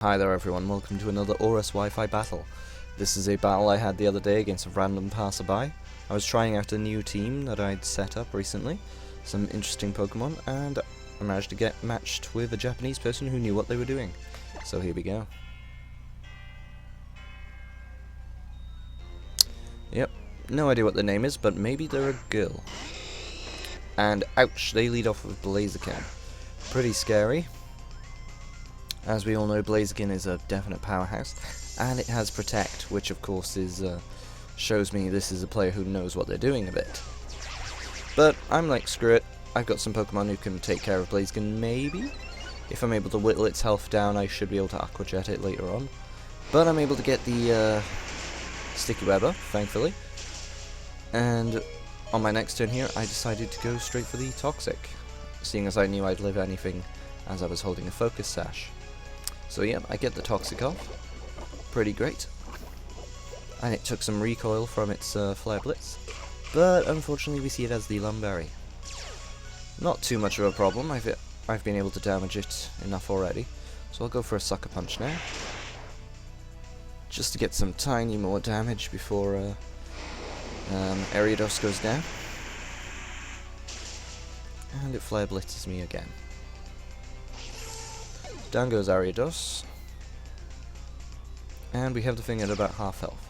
Hi there everyone, welcome to another ORAS Wi-Fi battle. This is a battle I had the other day against a random passerby. I was trying out a new team that I'd set up recently, some interesting Pokemon, and I managed to get matched with a Japanese person who knew what they were doing. So here we go. Yep, no idea what their name is, but maybe they're a girl. And ouch, they lead off with Blaziken. Pretty scary. As we all know, Blaziken is a definite powerhouse, and it has Protect, which of course is shows me this is a player who knows what they're doing a bit. But I'm like, screw it, I've got some Pokemon who can take care of Blaziken, maybe? If I'm able to whittle its health down, I should be able to Aqua Jet it later on. But I'm able to get the Sticky Webber, thankfully. And on my next turn here, I decided to go straight for the Toxic, seeing as I knew I'd live anything as I was holding a Focus Sash. So yeah, I get the Toxic off. Pretty great. And it took some recoil from its Flare Blitz. But unfortunately we see it as the Lumberry. Not too much of a problem, I've been able to damage it enough already. So I'll go for a Sucker Punch now. Just to get some tiny more damage before Ariados goes down. And it Flare Blitzes me again. Down goes Ariados. And we have the thing at about half health.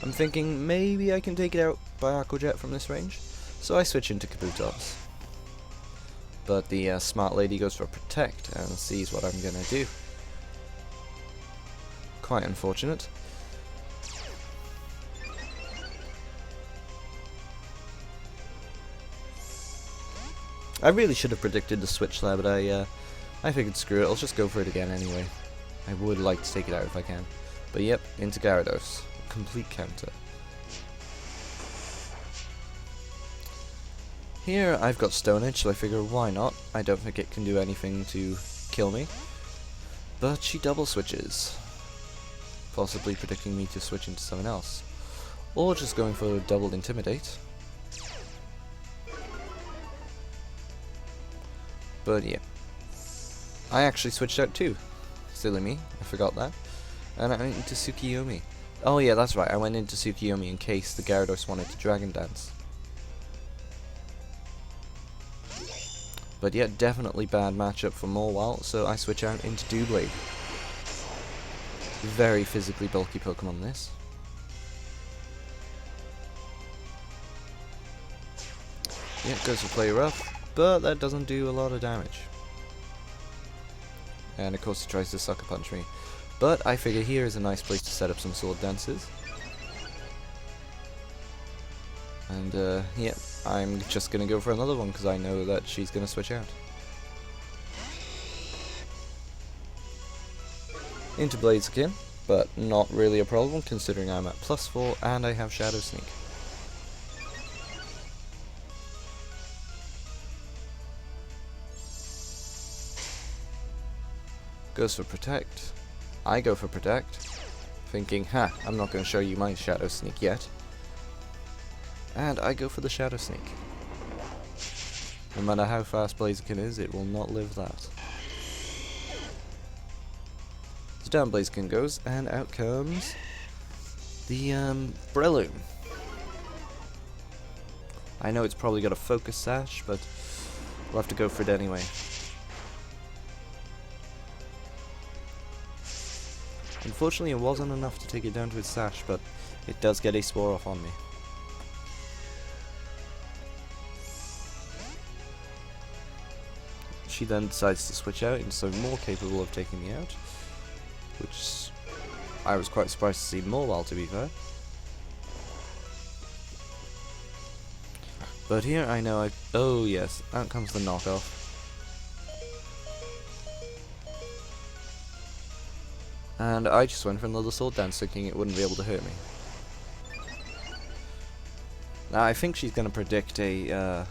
I'm thinking maybe I can take it out by Aqua Jet from this range, so I switch into Kabutops. But the smart lady goes for Protect and sees what I'm gonna do. Quite unfortunate. I really should have predicted the switch there, but I figured screw it, I'll just go for it again anyway. I would like to take it out if I can. But yep, into Gyarados. Complete counter. Here I've got Stone Edge, so I figure why not? I don't think it can do anything to kill me. But she double switches. Possibly predicting me to switch into something else. Or just going for double Intimidate. But yeah. I actually switched out too. Silly me, I forgot that. And I went into Tsukiyomi. Oh yeah, that's right, I went into Tsukiyomi in case the Gyarados wanted to Dragon Dance. But yeah, definitely bad matchup for Morwal, so I switch out into Doublade. Very physically bulky Pokemon this. Yeah, goes for Play Rough, but that doesn't do a lot of damage. And of course it tries to Sucker Punch me. But I figure here is a nice place to set up some Sword Dances. And yeah, I'm just gonna go for another one because I know that she's gonna switch out. Into Blaziken, but not really a problem considering I'm at +4 and I have Shadow Sneak. Goes for Protect. I go for Protect, thinking, ha, I'm not going to show you my Shadow Sneak yet. And I go for the Shadow Sneak. No matter how fast Blaziken is, it will not live that. So down Blaziken goes, and out comes the Breloom. I know it's probably got a Focus Sash, but we'll have to go for it anyway. Unfortunately, it wasn't enough to take it down to its sash, but it does get a Spore off on me. She then decides to switch out into something more capable of taking me out, which I was quite surprised to see Morwal, to be fair. But here I know oh yes, out comes the knockoff. And I just went for another Sword Dance thinking it wouldn't be able to hurt me. Now I think she's going to predict a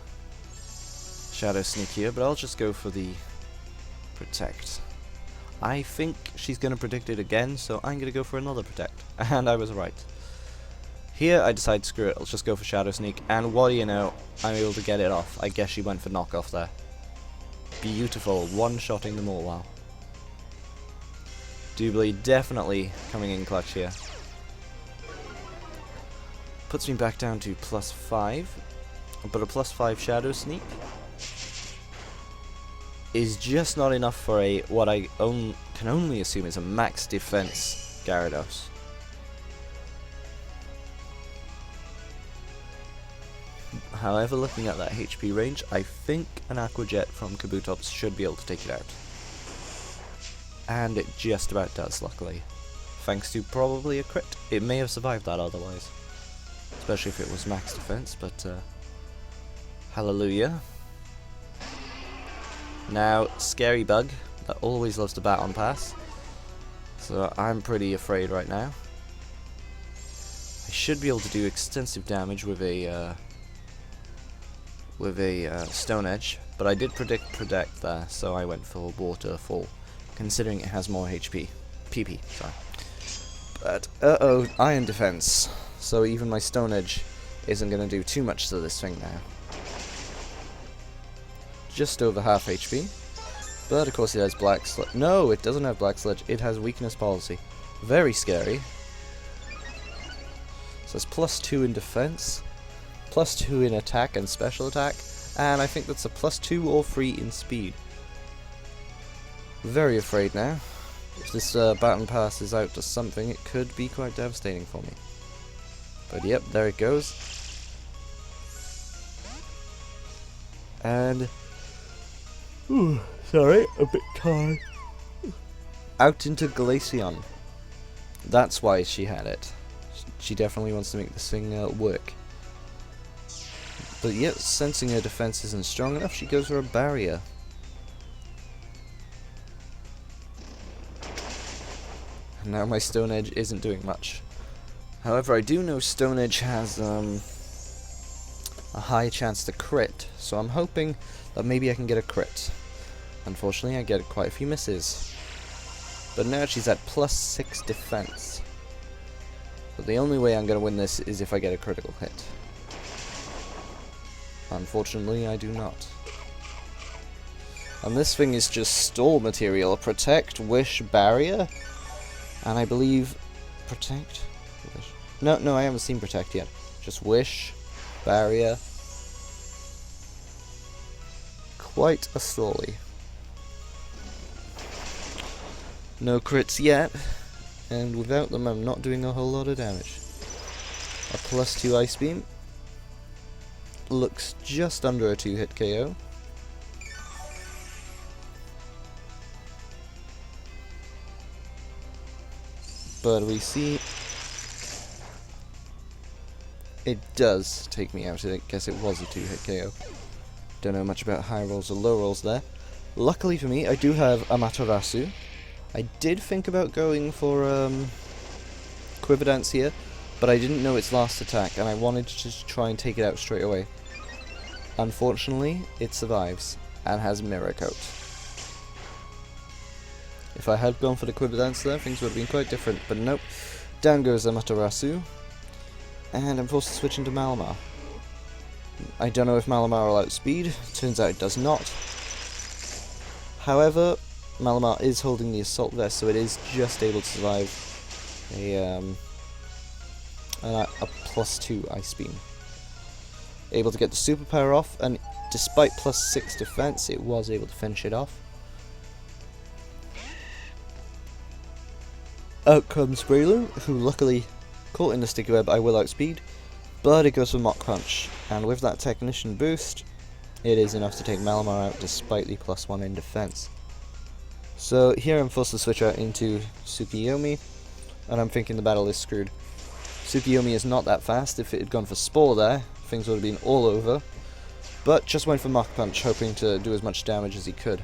Shadow Sneak here, but I'll just go for the Protect. I think she's going to predict it again, so I'm going to go for another Protect. And I was right. Here I decide screw it, I'll just go for Shadow Sneak, and what do you know, I'm able to get it off. I guess she went for knockoff there. Beautiful, one-shotting them all, wow. Doobly definitely coming in clutch here. Puts me back down to +5, but a +5 Shadow Sneak is just not enough for a what I can only assume is a max defense Gyarados. However, looking at that HP range, I think an Aqua Jet from Kabutops should be able to take it out. And it just about does, luckily. Thanks to probably a crit. It may have survived that otherwise. Especially if it was max defense, but hallelujah. Now, Scary Bug, that always loves to bat on pass. So I'm pretty afraid right now. I should be able to do extensive damage with a Stone Edge, but I did predict there, so I went for Waterfall, considering it has more HP. PP, sorry. But, uh-oh, Iron Defense. So even my Stone Edge isn't going to do too much to this thing now. Just over half HP. But of course it has Black Sludge. No, it doesn't have Black Sludge. It has Weakness Policy. Very scary. So it's +2 in defense, +2 in attack and special attack, and I think that's a +2 or 3 in speed. Very afraid now. If this baton pass is out to something, it could be quite devastating for me. But yep, there it goes. And ooh, sorry, a bit tired. Out into Glaceon. That's why she had it. She definitely wants to make this thing work. But yet, sensing her defense isn't strong enough, she goes for a barrier. And now my Stone Edge isn't doing much. However, I do know Stone Edge has a high chance to crit, so I'm hoping that maybe I can get a crit. Unfortunately, I get quite a few misses. But now she's at +6 defense. But the only way I'm going to win this is if I get a critical hit. Unfortunately, I do not. And this thing is just stall material. Protect, Wish, Barrier. And I believe... Protect? Wish. No, I haven't seen Protect yet. Just Wish, Barrier. Quite a stally. No crits yet. And without them, I'm not doing a whole lot of damage. A +2 Ice Beam. Looks just under a 2-hit KO. But we see it does take me out. I guess it was a 2-hit KO. Don't know much about high rolls or low rolls there. Luckily for me, I do have Amaterasu. I did think about going for Quiver Dance here, but I didn't know its last attack, and I wanted to just try and take it out straight away. Unfortunately, it survives, and has Mirror Coat. If I had gone for the Quiver Dance there, things would have been quite different, but nope. Down goes Amaterasu, and I'm forced to switch into Malamar. I don't know if Malamar will outspeed, turns out it does not. However, Malamar is holding the Assault Vest, so it is just able to survive a +2 Ice Beam. Able to get the superpower off, and despite +6 defense, it was able to finish it off. Out comes Breloom, who luckily caught in the sticky web. I will outspeed, but it goes for Mach Punch, and with that Technician boost, it is enough to take Malamar out despite the +1 in defense. So here I'm forced to switch out into Tsukiyomi, and I'm thinking the battle is screwed. Tsukiyomi is not that fast. If it had gone for Spore there, things would have been all over. But just went for Mach Punch, hoping to do as much damage as he could.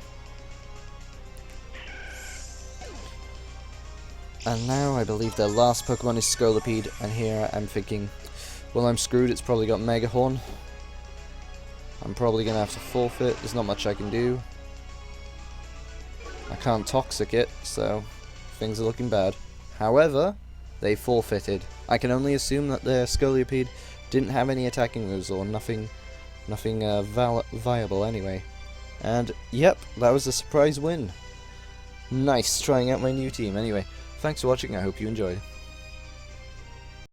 And now I believe their last Pokemon is Scolipede, and here I'm thinking, well, I'm screwed. It's probably got Mega Horn. I'm probably going to have to forfeit. There's not much I can do. I can't Toxic it, so things are looking bad. However, they forfeited. I can only assume that their Scolipede didn't have any attacking moves or nothing viable anyway. And yep, that was a surprise win. Nice, trying out my new team. Anyway, thanks for watching, I hope you enjoyed.